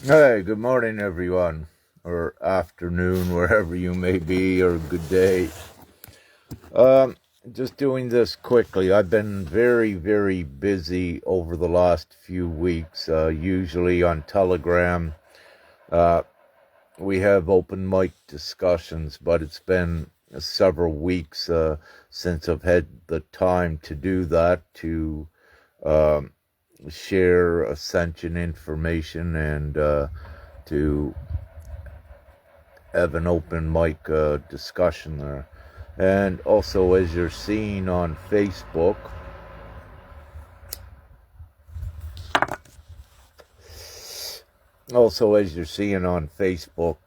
Hey, good morning, everyone, or afternoon, wherever you may be, or good day. Um, just doing this quickly. I've been very, very busy over the last few weeks. Usually on Telegram, uh, we have open mic discussions, but it's been several weeks since I've had the time to do that, to um, share Ascension information and to have an open mic discussion there. And also, as you're seeing on Facebook,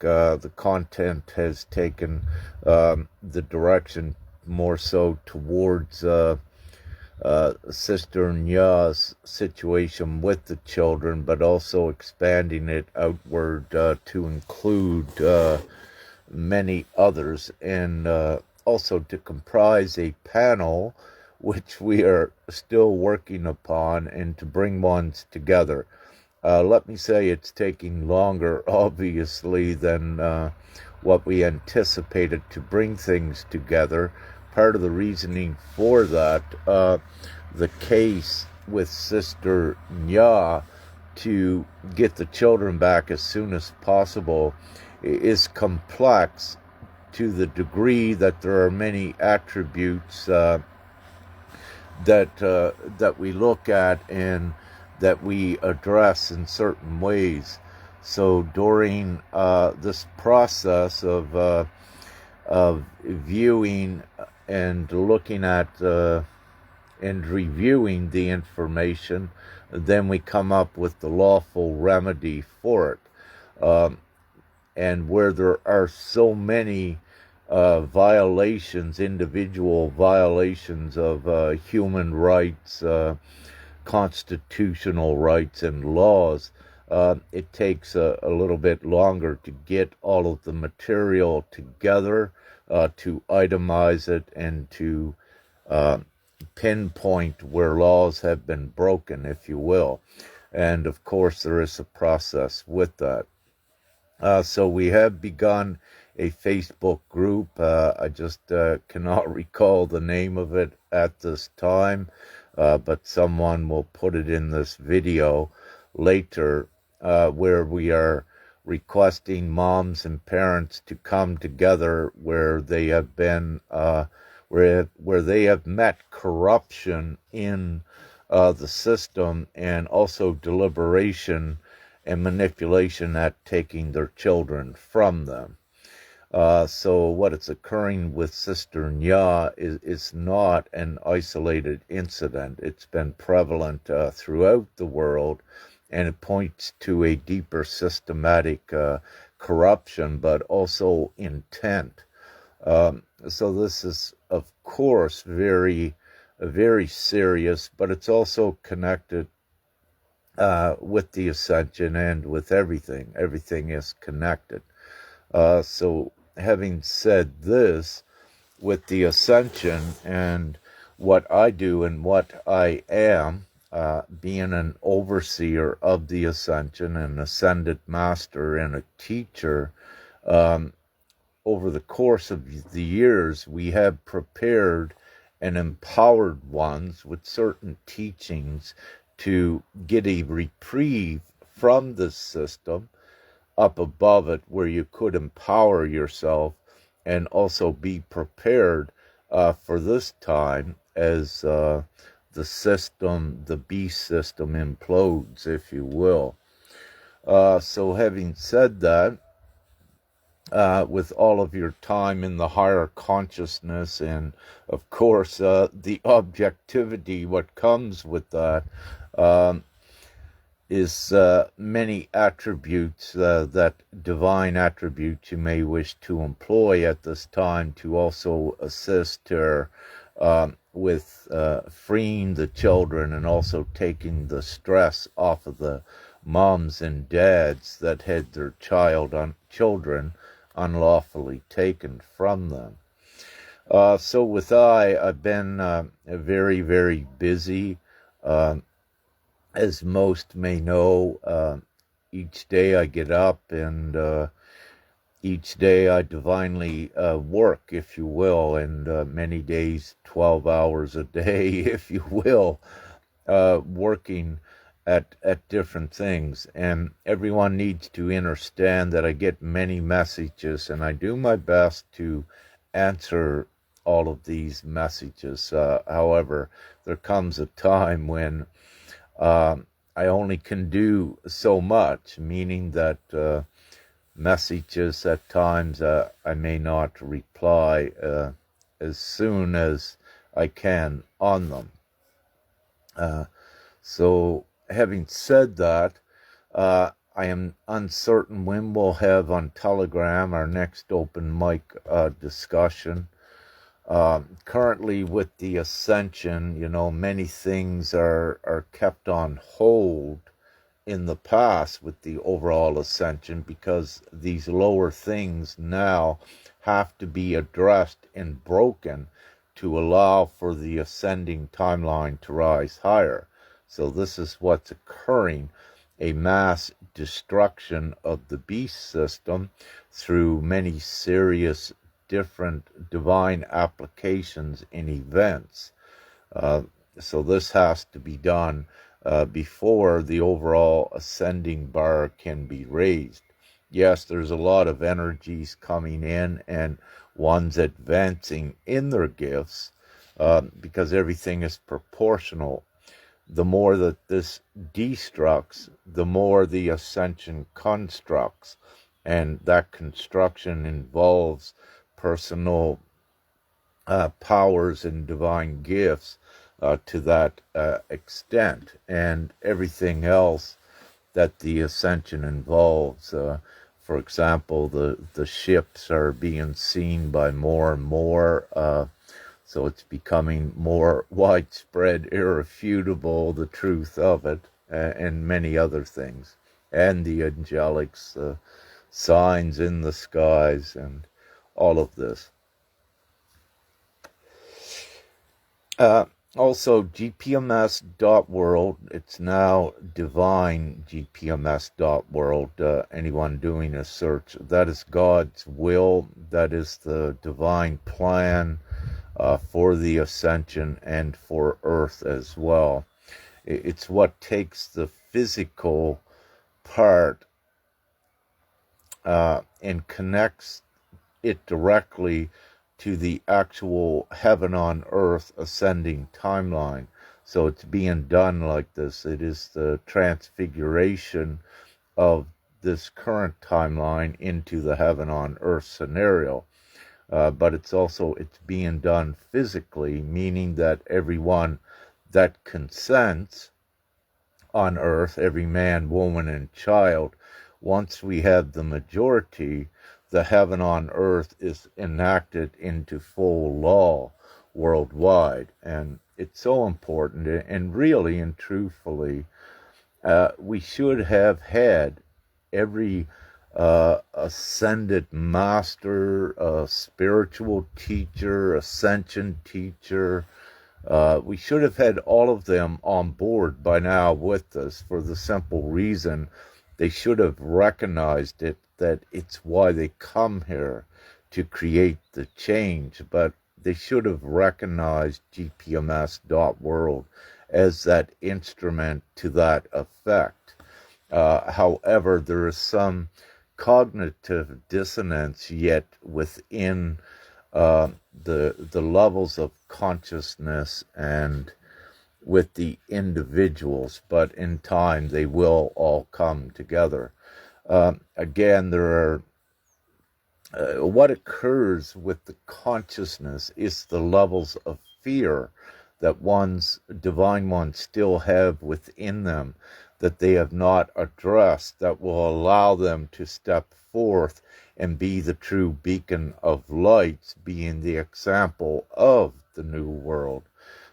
the content has taken the direction more so towards Sister Nya's situation with the children, but also expanding it outward to include many others, and also to comprise a panel which we are still working upon, and to bring ones together. Let me say it's taking longer, obviously, than what we anticipated to bring things together. Part of the reasoning for that, the case with Sister Nya to get the children back as soon as possible, is complex to the degree that there are many attributes that we look at and that we address in certain ways. So during this process of viewing and looking at and reviewing the information, then we come up with the lawful remedy for it. And where there are so many violations, individual violations of human rights, constitutional rights, and laws, it takes a little bit longer to get all of the material together, to itemize it, and to uh, pinpoint where laws have been broken, if you will. And of course, there is a process with that. So we have begun a Facebook group. I just cannot recall the name of it at this time, but someone will put it in this video later, where we are requesting moms and parents to come together where they have been, where they have met corruption in the system, and also deliberation and manipulation at taking their children from them. So what is occurring with Sister Nya is not an isolated incident. It's been prevalent throughout the world, and it points to a deeper systematic corruption, but also intent. So this is, of course, very serious, but it's also connected with the Ascension and with everything. Everything is connected. So having said this, with the Ascension and what I do and what I am, being an overseer of the Ascension, an ascended master, and a teacher, um, over the course of the years, we have prepared and empowered ones with certain teachings to get a reprieve from this system up above it, where you could empower yourself and also be prepared for this time as the beast system implodes, if you will. So having said that, with all of your time in the higher consciousness, and of course the objectivity, what comes with that, um, is many attributes, that divine attributes you may wish to employ at this time to also assist her with freeing the children, and also taking the stress off of the moms and dads that had their children unlawfully taken from them. So with I've been very, very busy. As most may know, each day I get up, and each day I divinely work, if you will, and many days 12 hours a day, if you will, working at different things. And everyone needs to understand that I get many messages, and I do my best to answer all of these messages. However, there comes a time when I only can do so much, meaning that messages at times I may not reply as soon as I can on them. So, having said that, I am uncertain when we'll have on Telegram our next open mic discussion. Currently, with the Ascension, many things are kept on hold in the past with the overall Ascension, because these lower things now have to be addressed and broken to allow for the ascending timeline to rise higher. So this is what's occurring, a mass destruction of the beast system through many serious different divine applications and events. So this has to be done before the overall ascending bar can be raised. Yes, there's a lot of energies coming in and ones advancing in their gifts, because everything is proportional. The more that this destructs, the more the ascension constructs, and that construction involves personal powers and divine gifts to that extent, and everything else that the ascension involves. For example, the ships are being seen by more and more, so it's becoming more widespread, irrefutable, the truth of it, and many other things, and the angelics, signs in the skies, and all of this. Also, gpms.world, it's now divine gpms.world. Anyone doing a search, that is God's will, that is the divine plan for the ascension and for Earth as well. It's what takes the physical part and connects it directly to the actual heaven on earth ascending timeline. So it's being done like this. It is the transfiguration of this current timeline into the heaven on earth scenario. But it's being done physically, meaning that everyone that consents on earth, every man, woman, and child, once we have the majority, the heaven on earth is enacted into full law worldwide. And it's so important, and really and truthfully, we should have had every ascended master, spiritual teacher, ascension teacher. We should have had all of them on board by now with us, for the simple reason they should have recognized it, that it's why they come here, to create the change. But they should have recognized gpms.world as that instrument to that effect. However, there is some cognitive dissonance yet within the levels of consciousness and with the individuals, but in time they will all come together. Again, there are what occurs with the consciousness is the levels of fear that divine ones still have within them, that they have not addressed, that will allow them to step forth and be the true beacon of lights, being the example of the new world.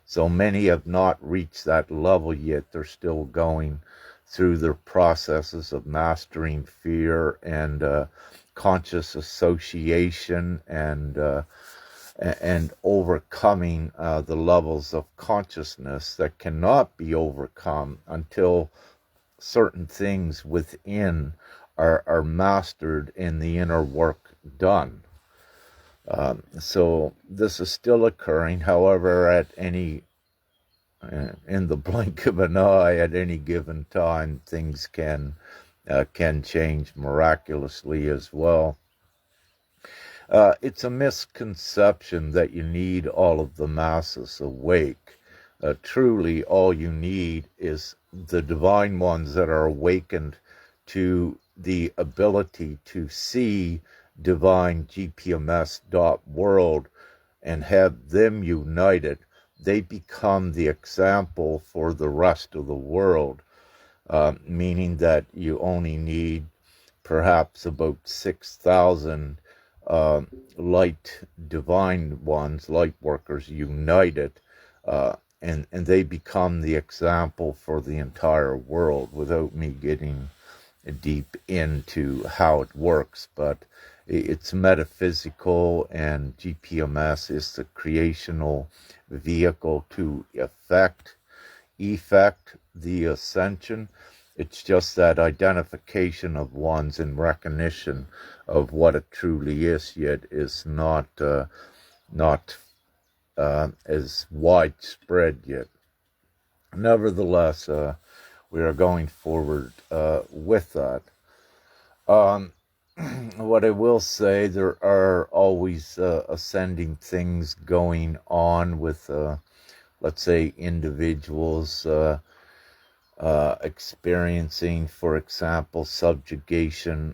So many have not reached that level yet. They're still going through their processes of mastering fear and conscious association and overcoming the levels of consciousness that cannot be overcome until certain things within are mastered and the inner work done. So this is still occurring. However, at any in the blink of an eye, at any given time, things can change miraculously as well. It's a misconception that you need all of the masses awake. Truly, all you need is the divine ones that are awakened to the ability to see divine GPMS world and have them united. They become the example for the rest of the world, meaning that you only need perhaps about 6,000 light divine ones, light workers united, and they become the example for the entire world without me getting deep into how it works. But it's metaphysical, and GPMS is the creational vehicle to effect the ascension. It's just that identification of ones and recognition of what it truly is, yet is not as widespread yet. Nevertheless, we are going forward with that. What I will say, there are always ascending things going on with, let's say, individuals experiencing, for example, subjugation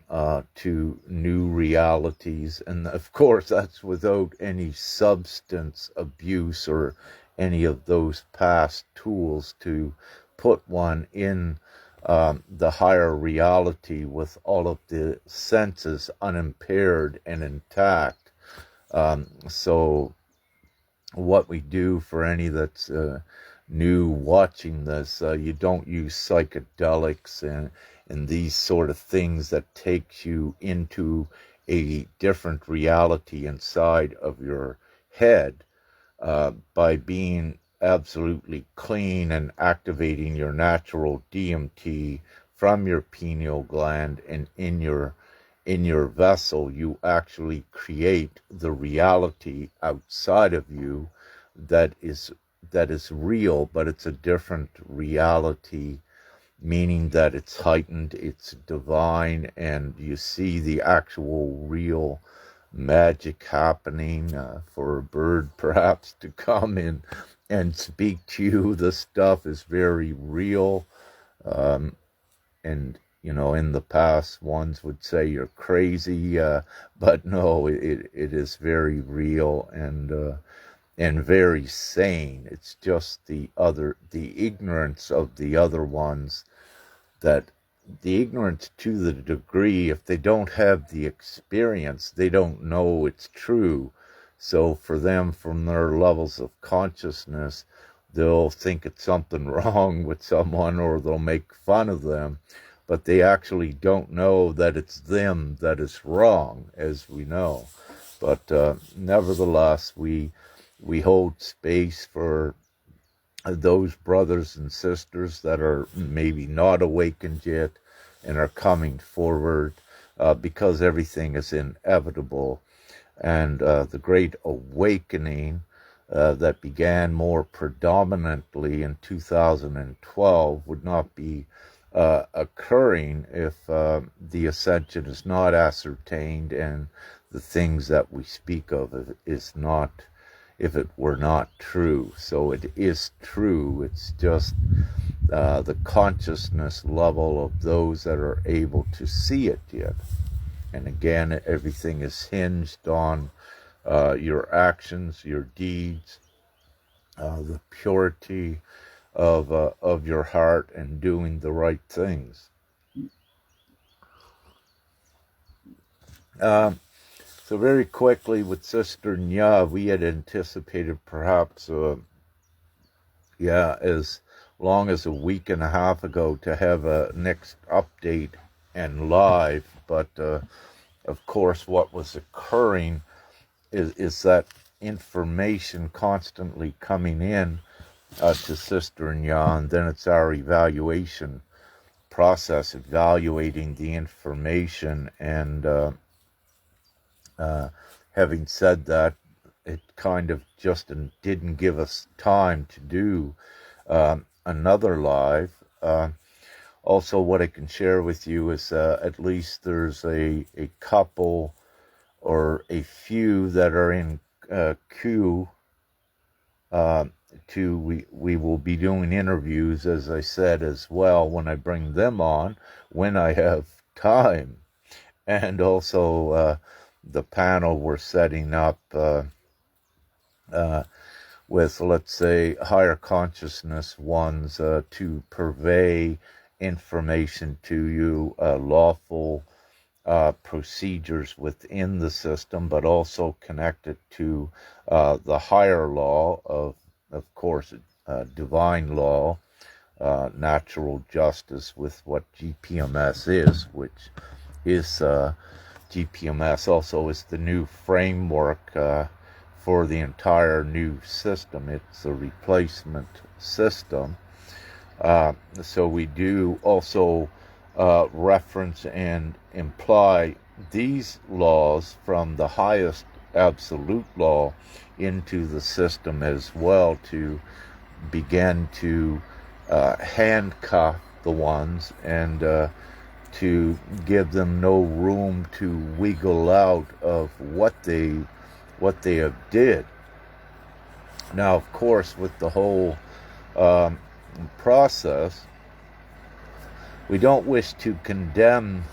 to new realities. And of course, that's without any substance abuse or any of those past tools to put one in the higher reality with all of the senses unimpaired and intact. So what we do for any that's new watching this, you don't use psychedelics and these sort of things that takes you into a different reality inside of your head by being absolutely clean and activating your natural DMT from your pineal gland and in your vessel. You actually create the reality outside of you that is real, but it's a different reality, meaning that it's heightened, it's divine, and you see the actual real magic happening. For a bird perhaps to come in and speak to you, the stuff is very real. And in the past, ones would say you're crazy, but no, it is very real and very sane. It's just the ignorance of the other ones, that the ignorance to the degree, if they don't have the experience, they don't know it's true. So for them, from their levels of consciousness, they'll think it's something wrong with someone, or they'll make fun of them, but they actually don't know that it's them that is wrong, as we know. But nevertheless, we hold space for those brothers and sisters that are maybe not awakened yet and are coming forward, because everything is inevitable. And the great awakening that began more predominantly in 2012 would not be occurring if the ascension is not ascertained, and the things that we speak of is not, if it were not true. So it is true. It's just the consciousness level of those that are able to see it yet. And again, everything is hinged on your actions, your deeds, the purity of your heart, and doing the right things. So very quickly with Sister Nya, we had anticipated perhaps, as long as a week and a half ago to have a next update and live. But of course, what was occurring is that information constantly coming in to Sister Nya, and then it's our evaluation process, evaluating the information, and having said that, it kind of just didn't give us time to do another live. Also, what I can share with you is at least there's a couple or a few that are in queue we will be doing interviews, as I said, as well, when I bring them on, when I have time. And also the panel we're setting up with, let's say, higher consciousness ones to purvey information to you, lawful procedures within the system, but also connected to the higher law of course, divine law, natural justice, with what GPMS is, which is GPMS also is the new framework for the entire new system. It's a replacement system. So we do also reference and imply these laws from the highest absolute law into the system as well, to begin to handcuff the ones and to give them no room to wiggle out of what they have did. Now, of course, with the whole process, we don't wish to condemn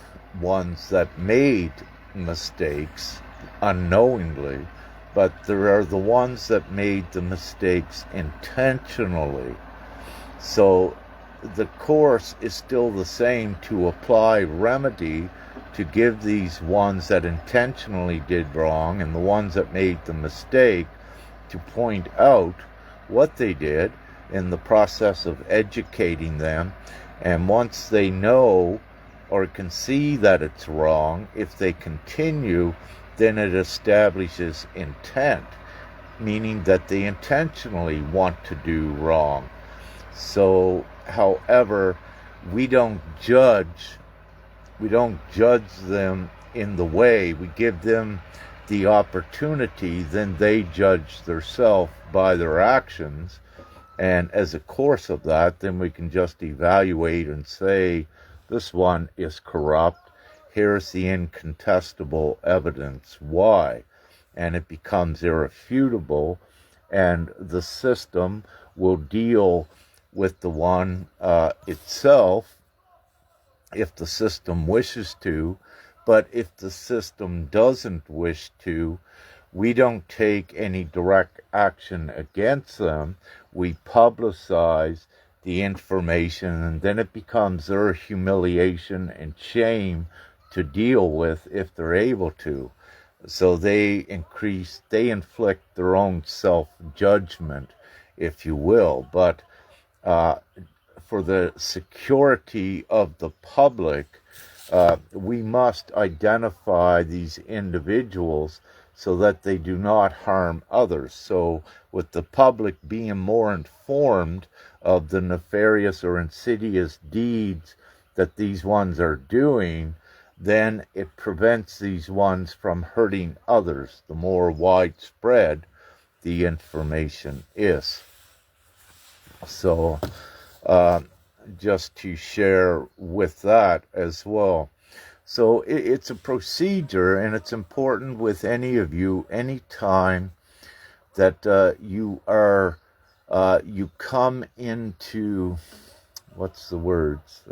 ones that made mistakes unknowingly, but there are the ones that made the mistakes intentionally. So the course is still the same, to apply remedy to give these ones that intentionally did wrong and the ones that made the mistake, to point out what they did in the process of educating them. And once they know or can see that it's wrong, if they continue, then it establishes intent, meaning that they intentionally want to do wrong. So, however, we don't judge them in the way. We give them the opportunity, then they judge themselves by their actions. And as a course of that, then we can just evaluate and say, this one is corrupt. Here's the incontestable evidence why. And it becomes irrefutable, and the system will deal with the one itself, if the system wishes to. But if the system doesn't wish to, we don't take any direct action against them. We publicize the information, and then it becomes their humiliation and shame to deal with, if they're able to. So they inflict their own self-judgment, if you will. But for the security of the public, we must identify these individuals so that they do not harm others. So with the public being more informed of the nefarious or insidious deeds that these ones are doing, then it prevents these ones from hurting others, the more widespread the information is. So just to share with that as well. So it's a procedure, and it's important with any of you, any time that you come into, what's the words?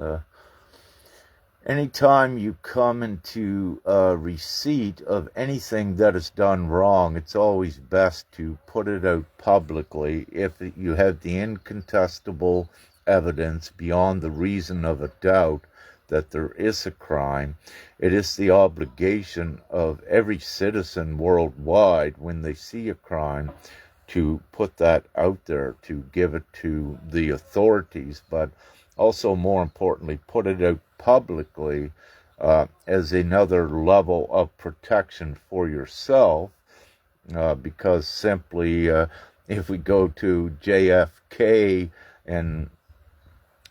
Anytime you come into receipt of anything that is done wrong, it's always best to put it out publicly if you have the incontestable evidence beyond the reason of a doubt that there is a crime. It is the obligation of every citizen worldwide, when they see a crime, to put that out there, to give it to the authorities, but also, more importantly, put it out publicly as another level of protection for yourself, because simply if we go to JFK and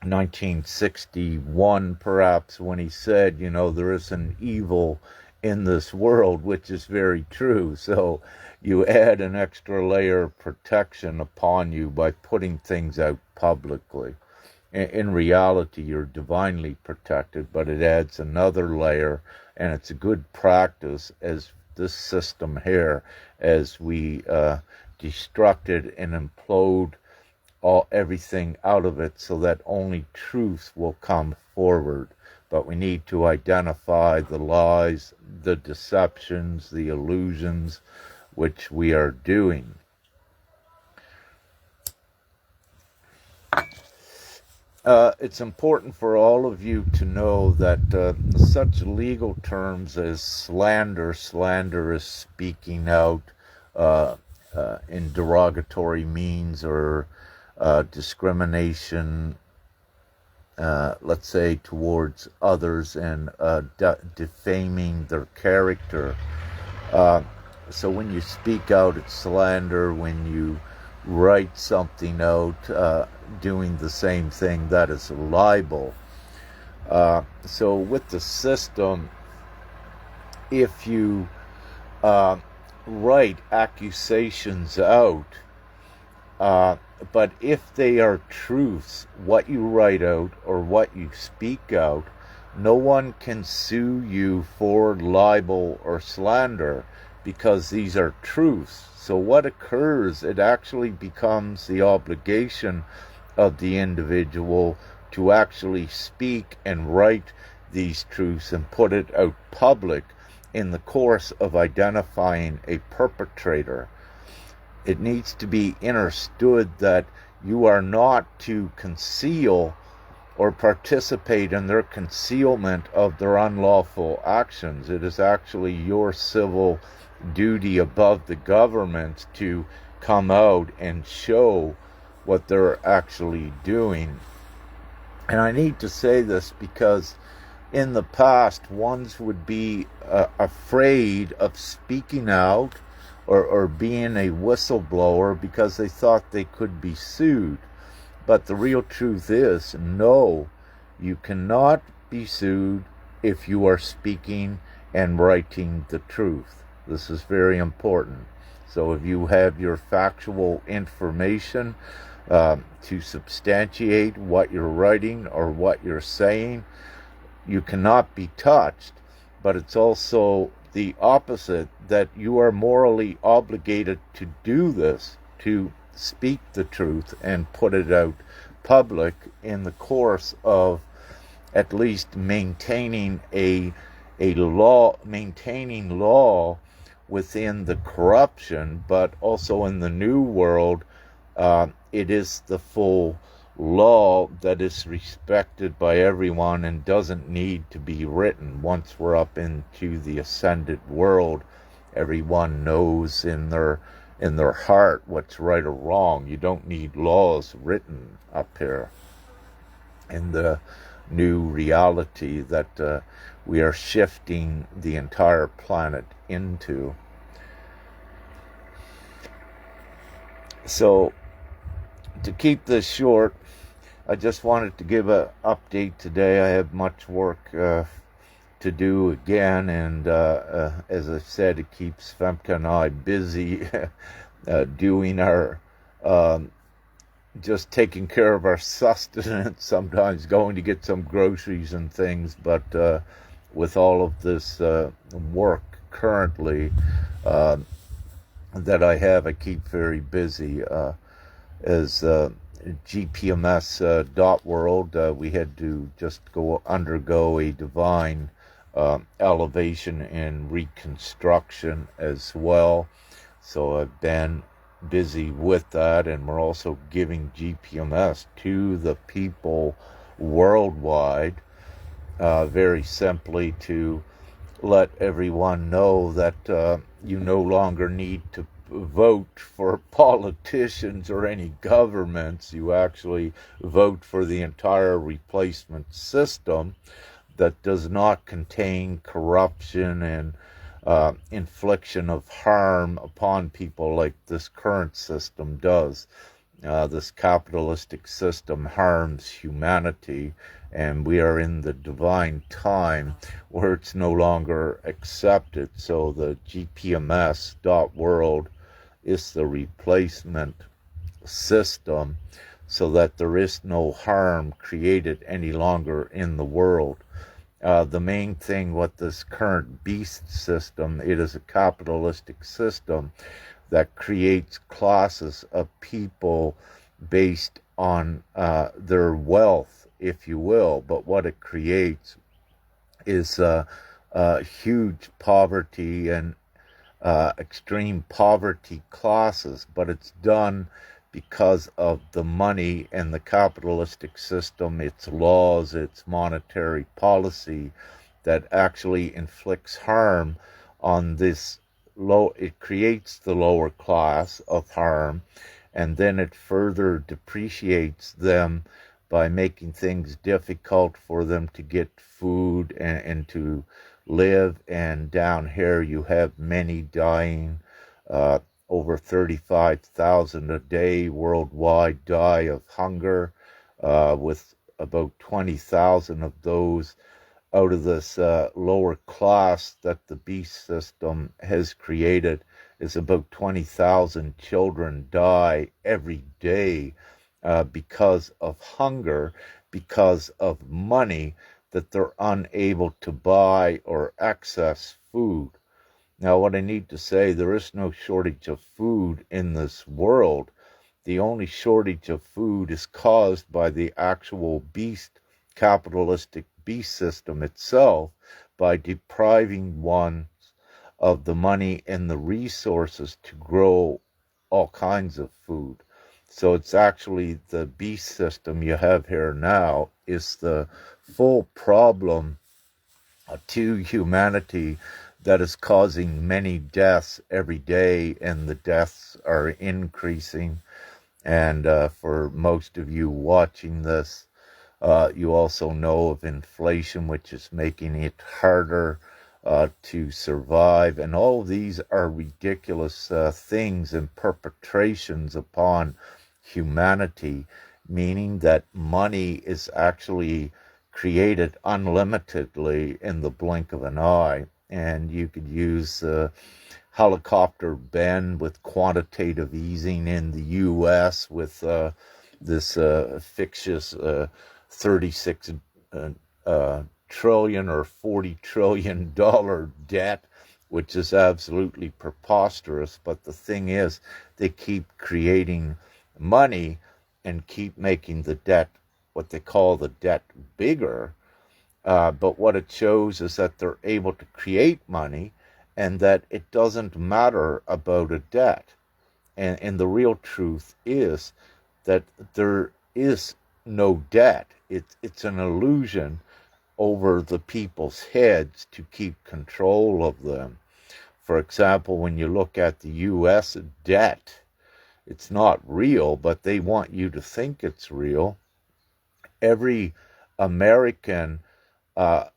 1961, perhaps, when he said, there is an evil in this world, which is very true. So you add an extra layer of protection upon you by putting things out publicly. In reality, you're divinely protected, but it adds another layer, and it's a good practice as this system here, as we destruct it and implode everything out of it so that only truth will come forward. But we need to identify the lies, the deceptions, the illusions which we are doing. It's important for all of you to know that such legal terms as slander is speaking out in derogatory means, or discrimination, let's say, towards others, and defaming their character. So when you speak out, it's slander. When you write something out doing the same thing, that is a libel. So with the system, if you write accusations out, but if they are truths, what you write out or what you speak out, no one can sue you for libel or slander, because these are truths. So what occurs, it actually becomes the obligation of the individual to actually speak and write these truths and put it out public in the course of identifying a perpetrator. It needs to be understood that you are not to conceal or participate in their concealment of their unlawful actions. It is actually your civil duty above the government to come out and show what they're actually doing. And I need to say this because in the past, ones would be afraid of speaking out or being a whistleblower because they thought they could be sued. But the real truth is, no, you cannot be sued if you are speaking and writing the truth. This is very important. So if you have your factual information to substantiate what you're writing or what you're saying, you cannot be touched. But it's also the opposite, that you are morally obligated to do this, to speak the truth and put it out public in the course of at least maintaining maintaining law within the corruption. But also in the new world, it is the full law that is respected by everyone and doesn't need to be written. Once we're up into the ascended world, everyone knows in their heart what's right or wrong. You don't need laws written up here in the new reality that we are shifting the entire planet into. So to keep this short, I just wanted to give an update today. I have much work to do again, and as I said, it keeps Femke and I busy doing our just taking care of our sustenance, sometimes going to get some groceries and things. But with all of this work currently that I have, I keep very busy. As GPMS dot world, we had to just undergo a divine elevation and reconstruction as well. So I've been busy with that, and we're also giving GPMS to the people worldwide, very simply to let everyone know that you no longer need to vote for politicians or any governments. You actually vote for the entire replacement system that does not contain corruption and infliction of harm upon people like this current system does. This capitalistic system harms humanity, and we are in the divine time where it's no longer accepted. So the GPMS.world is the replacement system so that there is no harm created any longer in the world. The main thing with this current beast system, it is a capitalistic system that creates classes of people based on their wealth, if you will. But what it creates is huge poverty and extreme poverty classes, but it's done because of the money and the capitalistic system, its laws, its monetary policy that actually inflicts harm on this low. It creates the lower class of harm, and then it further depreciates them by making things difficult for them to get food and to live. And down here you have many dying. Uh, Over 35,000 a day worldwide die of hunger, with about 20,000 of those out of this lower class that the beast system has created. Is about 20,000 children die every day because of hunger, because of money that they're unable to buy or access food. Now, what I need to say, there is no shortage of food in this world. The only shortage of food is caused by the actual beast, capitalistic beast system itself, by depriving one of the money and the resources to grow all kinds of food. So it's actually the beast system you have here now is the full problem to humanity that is causing many deaths every day, and the deaths are increasing. And for most of you watching this, you also know of inflation, which is making it harder to survive. And all of these are ridiculous things and perpetrations upon humanity, meaning that money is actually created unlimitedly in the blink of an eye. And you could use helicopter Ben with quantitative easing in the U.S. with this fictitious 36 trillion or $40 trillion debt, which is absolutely preposterous. But the thing is, they keep creating money and keep making the debt, what they call the debt, bigger. But what it shows is that they're able to create money and that it doesn't matter about a debt. And the real truth is that there is no debt. It's an illusion over the people's heads to keep control of them. For example, when you look at the U.S. debt, it's not real, but they want you to think it's real. Every American, and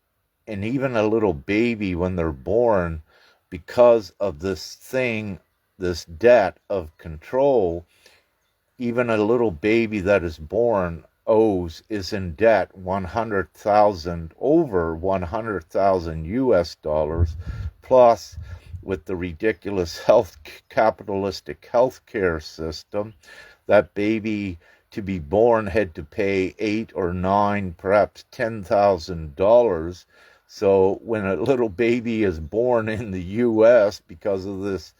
even a little baby when they're born, because of this thing, this debt of control, even a little baby that is born is in debt 100,000, over 100,000 US dollars, plus with the ridiculous capitalistic healthcare system, that baby to be born had to pay 8 or 9, perhaps $10,000. So when a little baby is born in the U.S. because of this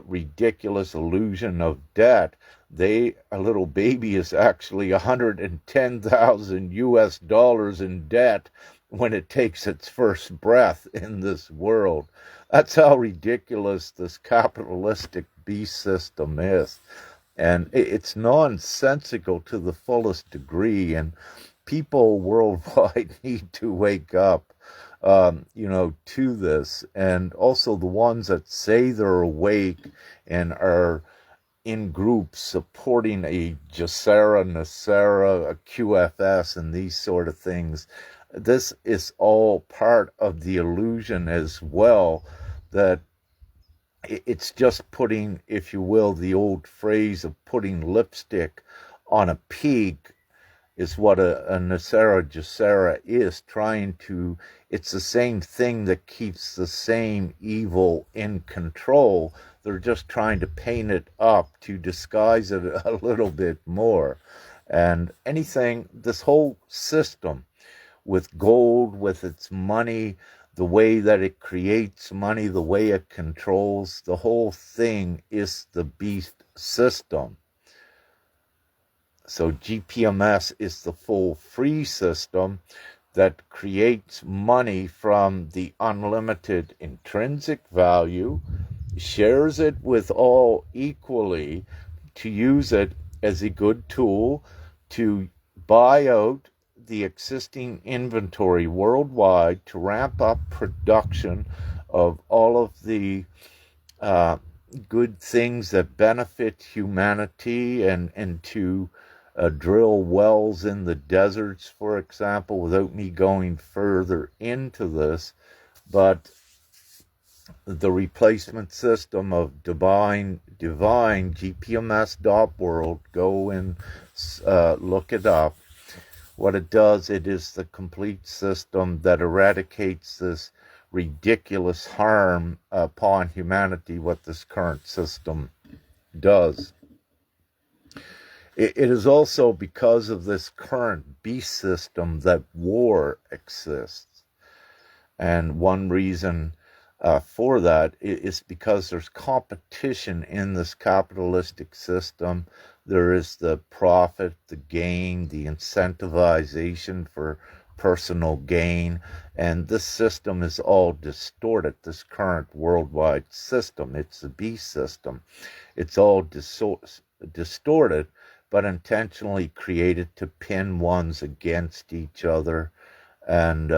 ridiculous illusion of debt, a little baby is actually 110,000 US dollars in debt when it takes its first breath in this world. That's how ridiculous this capitalistic beast system is. And it's nonsensical to the fullest degree. And people worldwide need to wake up, to this. And also the ones that say they're awake and are in groups supporting a Jacera, Nasera, a QFS, and these sort of things. This is all part of the illusion as well, that It's just putting, if you will, the old phrase of putting lipstick on a pig is what a Nacera Jacera is trying to. It's the same thing that keeps the same evil in control. They're just trying to paint it up to disguise it a little bit more. And anything, this whole system with gold, with its money, the way that it creates money, the way it controls, the whole thing is the beast system. So GPMS is the full free system that creates money from the unlimited intrinsic value, shares it with all equally to use it as a good tool to buy out the existing inventory worldwide, to ramp up production of all of the uh, good things that benefit humanity, and to drill wells in the deserts, for example, without me going further into this. But the replacement system of divine GPMS.world, go and look it up. What it does, it is the complete system that eradicates this ridiculous harm upon humanity, what this current system does. It is also because of this current beast system that war exists. And one reason for that is because there's competition in this capitalistic system. There is the profit, the gain, the incentivization for personal gain, and this system is all distorted. This current worldwide system, it's the beast system. It's all distorted, but intentionally created to pin ones against each other. And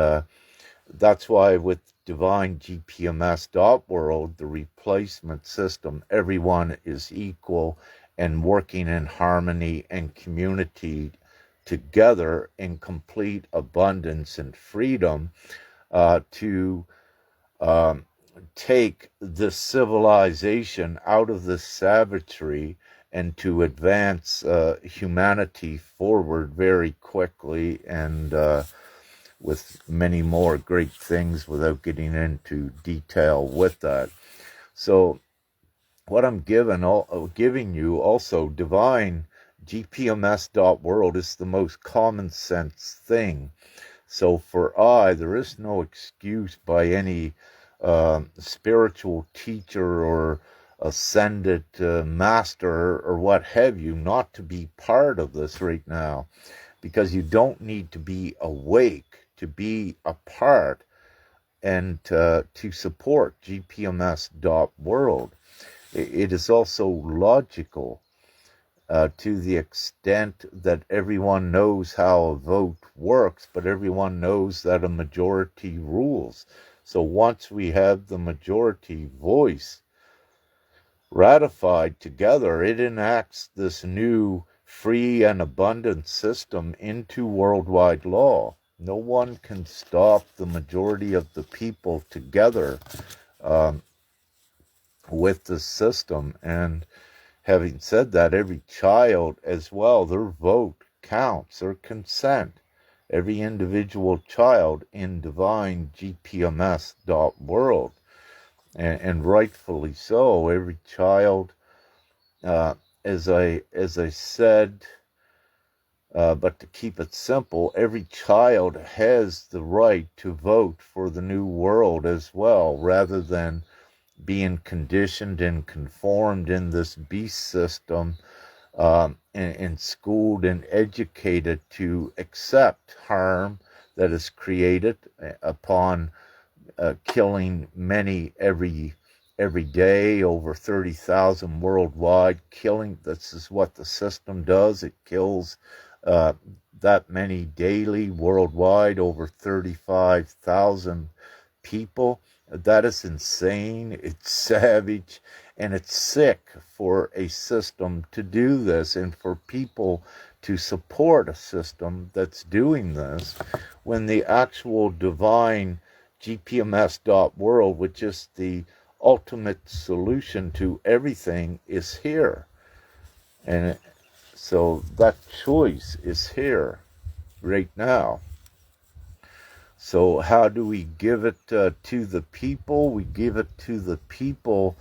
that's why with divine GPMS.world, the replacement system, everyone is equal and working in harmony and community together in complete abundance and freedom to take this civilization out of this savagery and to advance humanity forward very quickly, and with many more great things without getting into detail with that. So what I'm giving you also, divine GPMS.world is the most common sense thing. So for there is no excuse by any spiritual teacher or ascended master or what have you not to be part of this right now, because you don't need to be awake to be a part and to support GPMS.world. It is also logical to the extent that everyone knows how a vote works, but everyone knows that a majority rules. So once we have the majority voice ratified together, it enacts this new free and abundant system into worldwide law. No one can stop the majority of the people together with the system. And having said that, every child as well, their vote counts, their consent. Every individual child in divine GPMS.world. And rightfully so. Every child, as I said, but to keep it simple, every child has the right to vote for the new world as well, rather than being conditioned and conformed in this beast system, and schooled and educated to accept harm that is created upon killing many every day, over 30,000 worldwide. Killing, this is what the system does. It kills that many daily worldwide, over 35,000 people. That is insane. It's savage, and it's sick for a system to do this, and for people to support a system that's doing this, when the actual divine GPMS.world, which is the ultimate solution to everything is here. And so that choice is here right now. So how do we give it to the people? We give it to the people.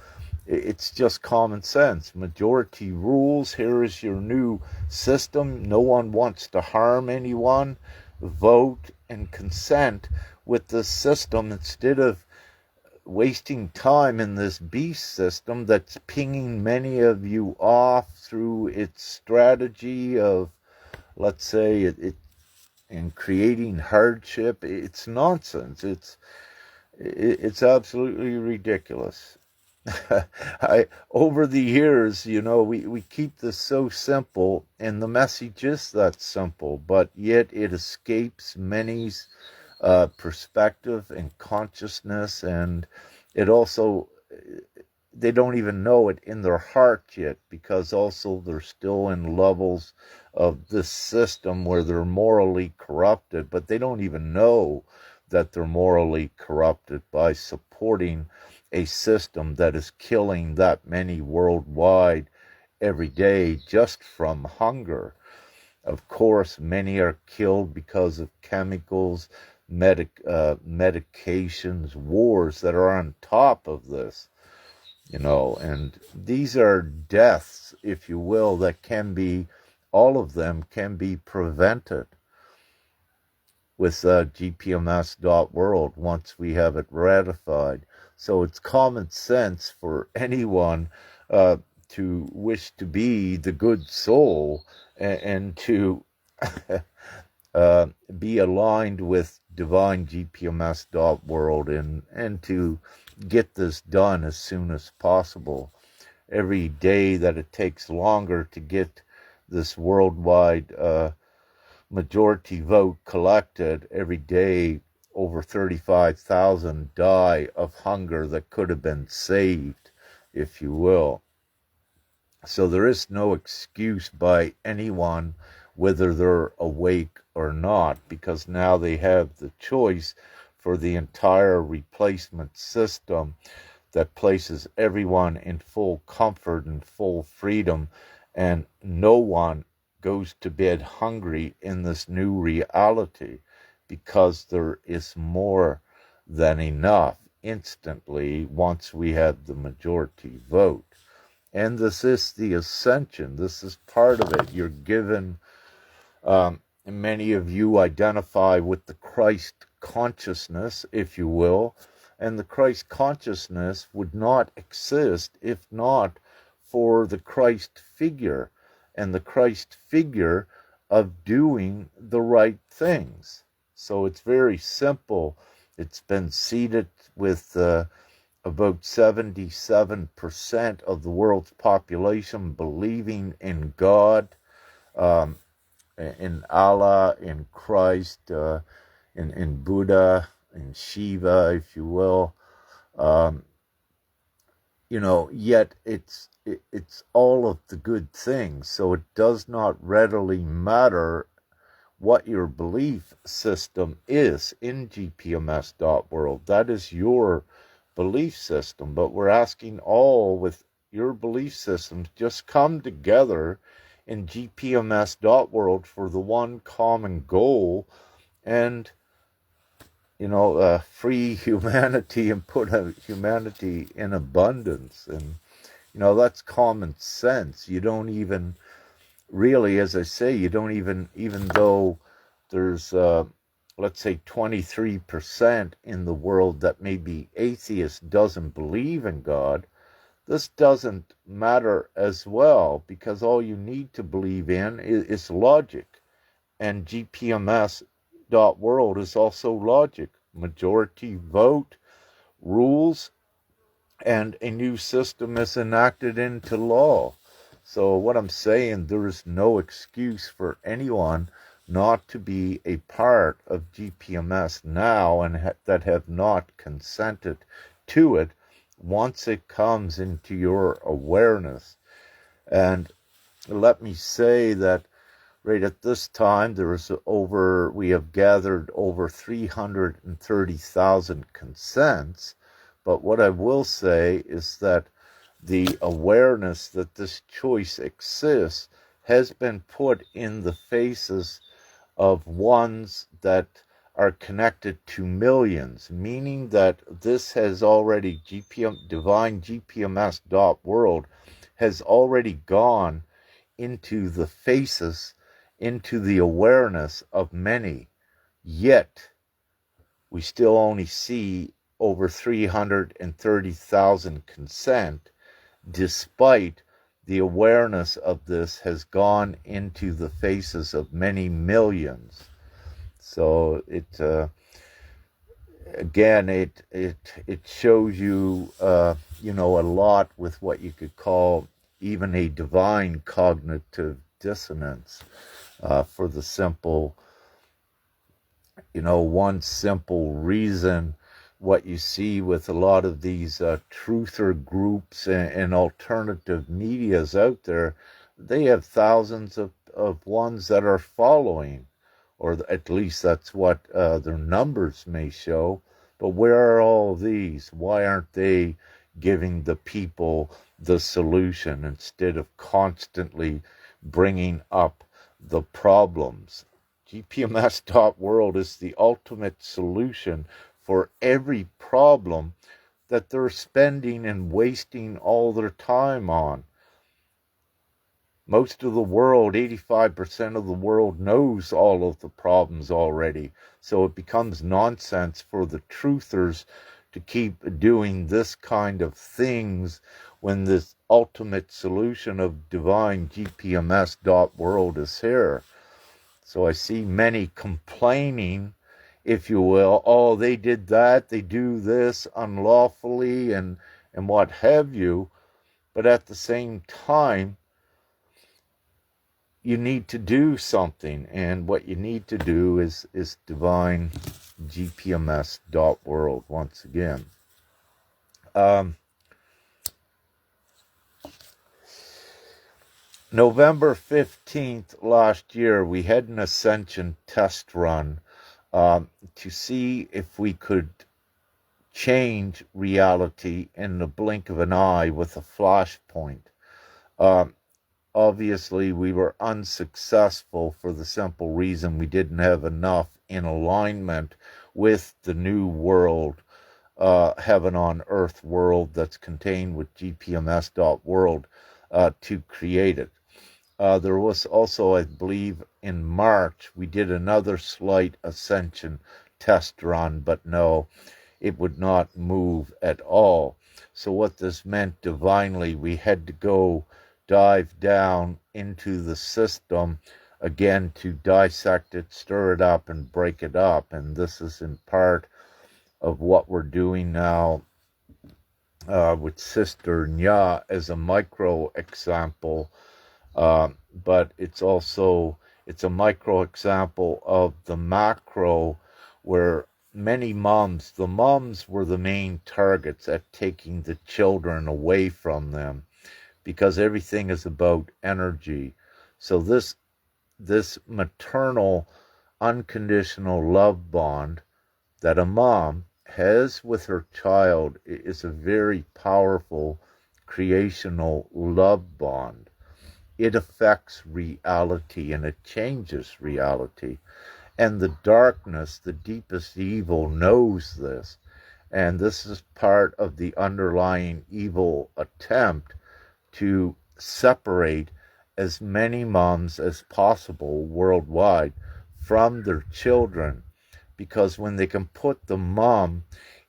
It's just common sense. Majority rules. Here is your new system. No one wants to harm anyone. Vote and consent with this system instead of wasting time in this beast system that's pinging many of you off through its strategy of, let's say, and creating hardship. It's nonsense. It's absolutely ridiculous. Over the years, we keep this so simple, and the message is that simple, but yet it escapes many's perspective and consciousness, and it also, they don't even know it in their heart yet, because also they're still in levels of this system where they're morally corrupted, but they don't even know that they're morally corrupted by supporting a system that is killing that many worldwide every day just from hunger. Of course, many are killed because of chemicals, medications, wars that are on top of this. And these are deaths, if you will, that can be, all of them can be prevented with gpms.world once we have it ratified. So it's common sense for anyone to wish to be the good soul and to be aligned with divine gpms.world and to get this done as soon as possible. Every day that it takes longer to get this worldwide majority vote collected, every day over 35,000 die of hunger that could have been saved, if you will. So there is no excuse by anyone, whether they're awake or not, because now they have the choice for the entire replacement system that places everyone in full comfort and full freedom, and no one goes to bed hungry in this new reality, because there is more than enough instantly once we have the majority vote. And this is the ascension. This is part of it. You're given, many of you identify with the Christ consciousness, if you will, and the Christ consciousness would not exist if not for the Christ figure, and the Christ figure of doing the right things. So it's very simple. It's been seeded with about 77% of the world's population believing in God, in Allah, in Christ, in Buddha, in Shiva, if you will. Yet it's all of the good things. So it does not readily matter what your belief system is in gpms.world. That is your belief system. But we're asking all with your belief systems, just come together in gpms.world for the one common goal, and free humanity and put humanity in abundance. And that's common sense. You don't even really, as I say, you don't even though there's let's say 23% in the world that may be atheist, doesn't believe in God, this doesn't matter as well, because all you need to believe in is logic. And gpms.world is also logic. Majority vote, rules, and a new system is enacted into law. So what I'm saying, there is no excuse for anyone not to be a part of GPMS now, and that have not consented to it once it comes into your awareness. And let me say that right at this time, we have gathered over 330,000 consents, But what I will say is that the awareness that this choice exists has been put in the faces of ones that are connected to millions, meaning that this has already divine GPMS dot world has already gone into the faces, into the awareness of many. Yet we still only see over 330,000 consent, despite the awareness of this has gone into the faces of many millions. So it shows you a lot with what you could call even a divine cognitive dissonance, for the simple, one simple reason. What you see with a lot of these truther groups and alternative medias out there, they have thousands of ones that are following, or at least that's what their numbers may show. But where are all these? Why aren't they giving the people the solution instead of constantly bringing up the problems? GPMS.world is the ultimate solution for every problem that they're spending and wasting all their time on. Most of the world, 85% of the world, knows all of the problems already. So it becomes nonsense for the truthers to keep doing this kind of things when this ultimate solution of divine GPMS.world is here. So I see many complaining, if you will, oh, they did that, they do this unlawfully and what have you. But at the same time, you need to do something, and what you need to do is divine GPMS.world once again. November 15th last year, we had an Ascension test run to see if we could change reality in the blink of an eye with a flashpoint. Obviously, we were unsuccessful for the simple reason we didn't have enough in alignment with the new world, heaven on earth world that's contained with GPMS.world to create it. There was also, I believe, in March, we did another slight Ascension test run, but no, it would not move at all. So what this meant divinely, we had to go dive down into the system again to dissect it, stir it up, and break it up. And this is in part of what we're doing now with Sister Nya as a micro example. But it's a micro example of the macro, where many the moms were the main targets at taking the children away from them, because everything is about energy. So this maternal unconditional love bond that a mom has with her child is a very powerful creational love bond. It affects reality and it changes reality. And the darkness, the deepest evil, knows this. And this is part of the underlying evil attempt to separate as many moms as possible worldwide from their children. Because when they can put the mom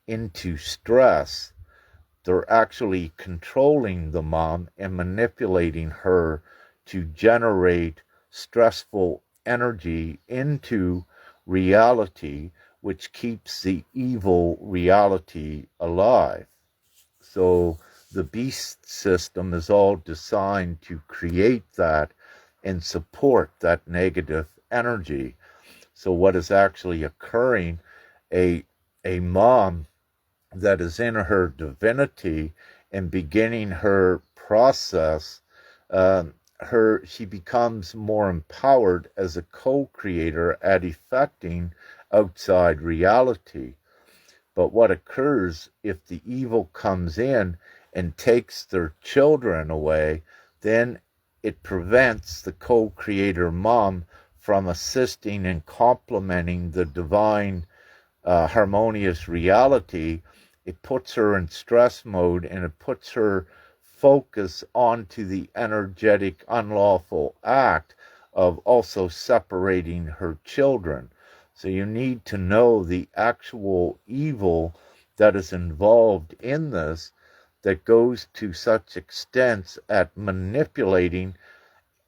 into stress, they're actually controlling the mom and manipulating her to generate stressful energy into reality, which keeps the evil reality alive. So the beast system is all designed to create that and support that negative energy. So what is actually occurring, a mom that is in her divinity and beginning her process, she becomes more empowered as a co-creator at effecting outside reality. But what occurs if the evil comes in and takes their children away, then it prevents the co-creator mom from assisting and complementing the divine harmonious reality. It puts her in stress mode, and it puts her focus onto the energetic unlawful act of also separating her children. So you need to know the actual evil that is involved in this, that goes to such extents at manipulating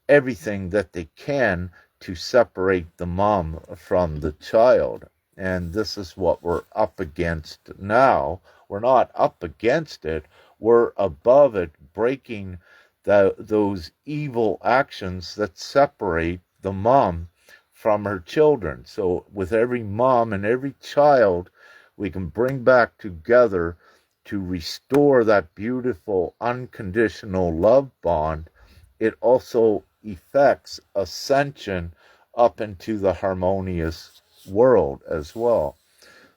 everything that they can to separate the mom from the child. And this is what we're up against now. We're not up against it, we're above it, breaking those evil actions that separate the mom from her children. So with every mom and every child, we can bring back together to restore that beautiful unconditional love bond. It also effects ascension up into the harmonious world as well.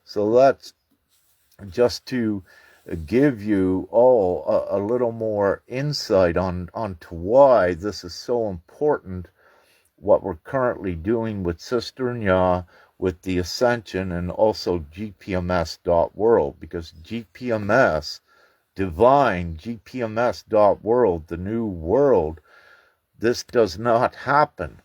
So that's just to give you all a little more insight onto why this is so important, what we're currently doing with Sister Nya, with the Ascension, and also GPMS.world, because GPMS, divine GPMS.world, the new world, this does not happen,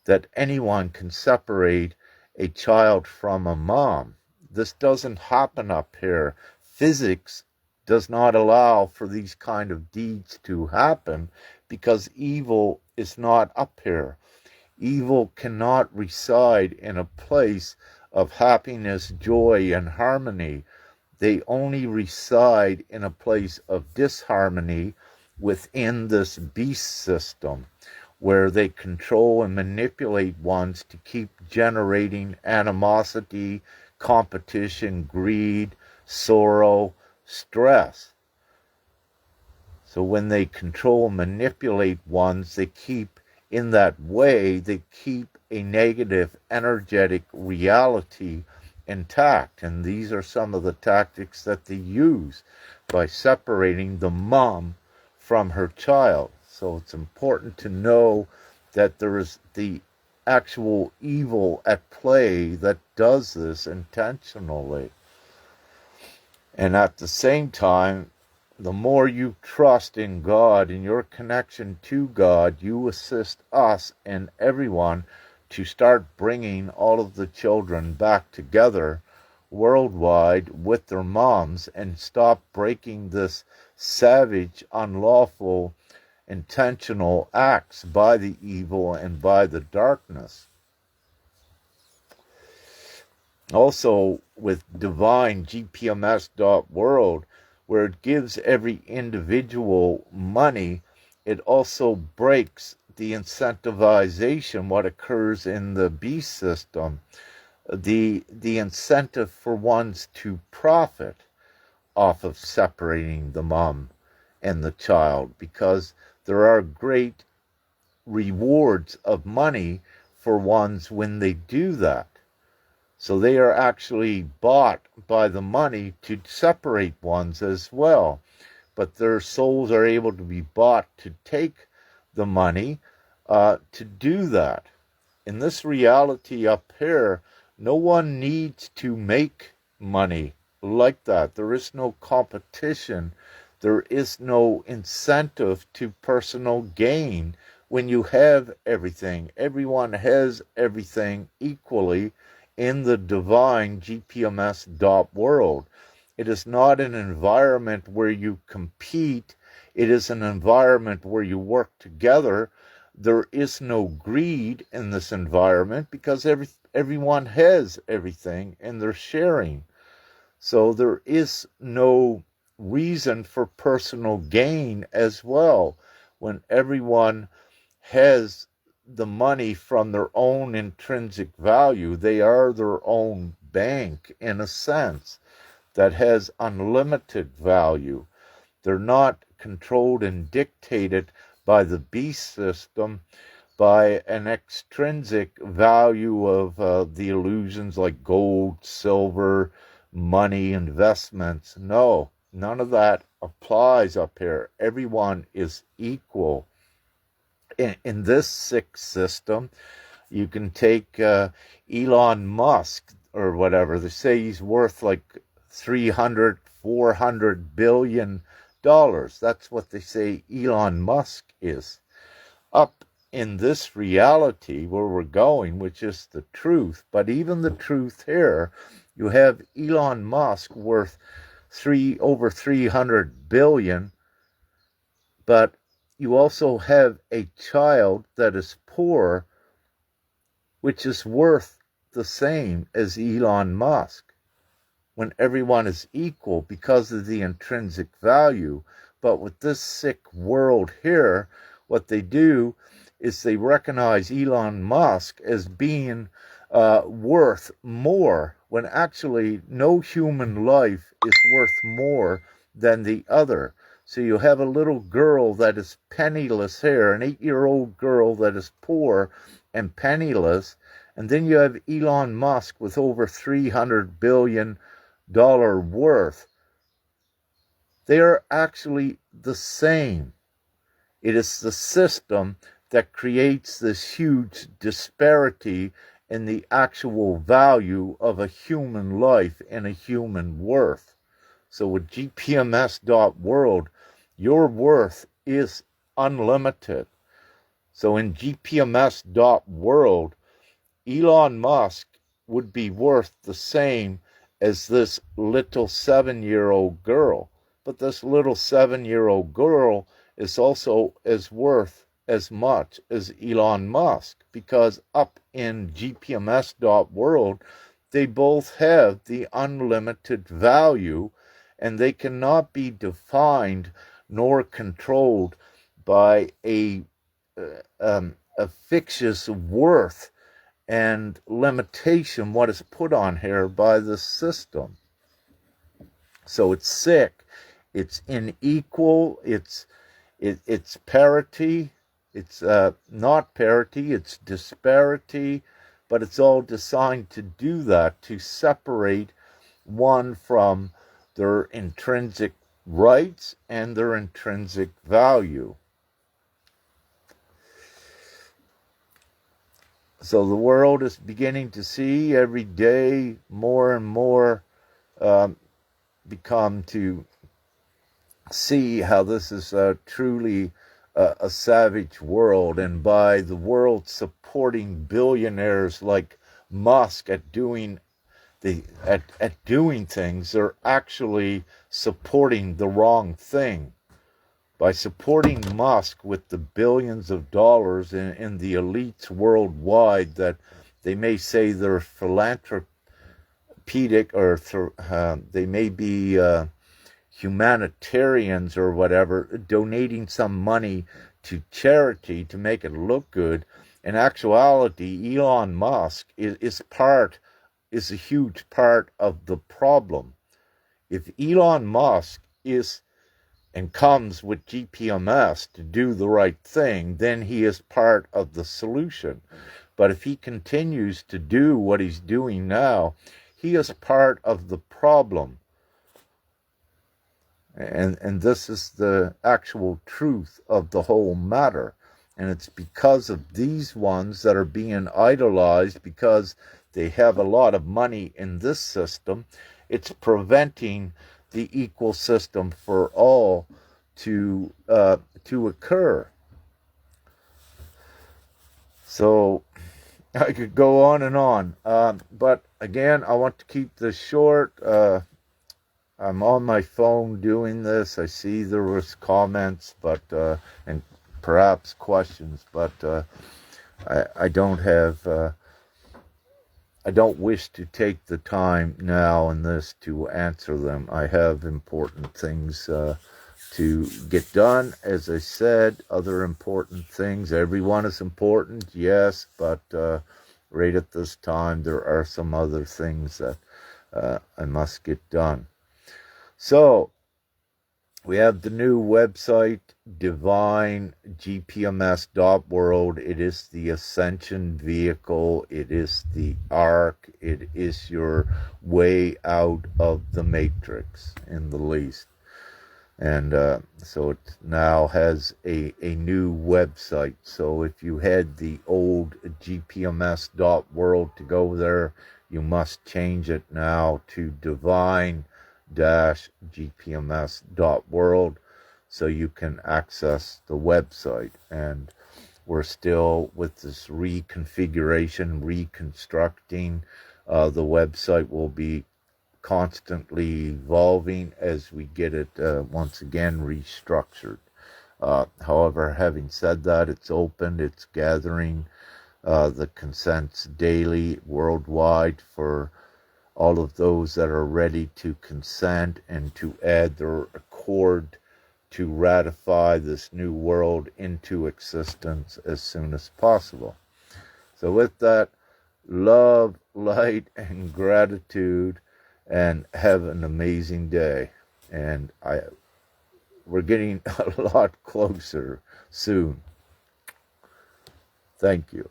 that anyone can separate a child from a mom. This doesn't happen up here. Physics does not allow for these kind of deeds to happen, because evil is not up here. Evil cannot reside in a place of happiness, joy, and harmony. They only reside in a place of disharmony within this beast system, where they control and manipulate ones to keep generating animosity, competition, greed, sorrow, stress. So when they control and manipulate ones, they keep, in that way, they keep a negative energetic reality intact. And these are some of the tactics that they use by separating the mom from her child. So it's important to know that there is the actual evil at play that does this intentionally. And at the same time, the more you trust in God and your connection to God, you assist us and everyone to start bringing all of the children back together worldwide with their moms, and stop breaking this savage, unlawful, intentional acts by the evil and by the darkness. Also, with divine GPMS.world, where it gives every individual money, it also breaks the incentivization, what occurs in the beast system, the incentive for ones to profit off of separating the mom and the child, because there are great rewards of money for ones when they do that. So they are actually bought by the money to separate ones as well. But their souls are able to be bought to take the money to do that. In this reality up here, no one needs to make money like that. There is no competition. There is no incentive to personal gain when you have everything. Everyone has everything equally in the divine GPMS.world. It is not an environment where you compete. It is an environment where you work together. There is no greed in this environment, because everyone has everything and they're sharing. So there is no reason for personal gain as well, when everyone has the money from their own intrinsic value. They are their own bank, in a sense, that has unlimited value. They're not controlled and dictated by the beast system, by an extrinsic value of the illusions like gold, silver, money, investments. No, none of that applies up here. Everyone is equal. In this sick system, you can take Elon Musk or whatever. They say he's worth like 300, 400 billion dollars. That's what they say Elon Musk is. Up in this reality where we're going, which is the truth, but even the truth here, you have Elon Musk worth over 300 billion, but you also have a child that is poor, which is worth the same as Elon Musk, when everyone is equal because of the intrinsic value. But with this sick world here, what they do is they recognize Elon Musk as being worth more, when actually no human life is worth more than the other. So you have a little girl that is penniless here, an 8-year-old girl that is poor and penniless, and then you have Elon Musk with over $300 billion worth. They are actually the same. It is the system that creates this huge disparity in the actual value of a human life and a human worth. So with GPMS.world, your worth is unlimited. So in GPMS.world, Elon Musk would be worth the same as this little 7-year-old girl. But this little 7-year-old girl is also worth as much as Elon Musk, because up in GPMS.world, they both have the unlimited value, and they cannot be defined nor controlled by a fictitious worth and limitation, what is put on here by the system. So it's sick, it's unequal, it's parity, it's not parity, it's disparity, but it's all designed to do that, to separate one from their intrinsic rights and their intrinsic value. So the world is beginning to see every day more and more become to see how this is truly a savage world, and by the world supporting billionaires like Musk at doing things, they're actually supporting the wrong thing. By supporting Musk with the billions of dollars in the elites worldwide, that they may say they're philanthropic, or they may be humanitarians or whatever, donating some money to charity to make it look good. In actuality, Elon Musk is a huge part of the problem. If Elon Musk is and comes with GPMS to do the right thing, then he is part of the solution. But if he continues to do what he's doing now, he is part of the problem. And this is the actual truth of the whole matter. And it's because of these ones that are being idolized, because they have a lot of money in this system, it's preventing the equal system for all to occur. So I could go on and on, but again, I want to keep this short. I'm on my phone doing this. I see there was comments, but and perhaps questions, but I don't have. I don't wish to take the time now in this to answer them. I have important things to get done. As I said, other important things. Everyone is important, yes, but right at this time, there are some other things that I must get done. So, We have the new website, Divine GPMS.world. It is the Ascension vehicle. It is the arc. It is your way out of the matrix in the least. And so it now has a new website. So if you had the old GPMS.world to go there, you must change it now to divine-gpms.world so you can access the website. And we're still with this reconfiguration, reconstructing. The website will be constantly evolving as we get it once again restructured. However, having said that, it's open, it's gathering the consents daily worldwide for all of those that are ready to consent and to add their accord to ratify this new world into existence as soon as possible. So with that, love, light, and gratitude, and have an amazing day. And we're getting a lot closer soon. Thank you.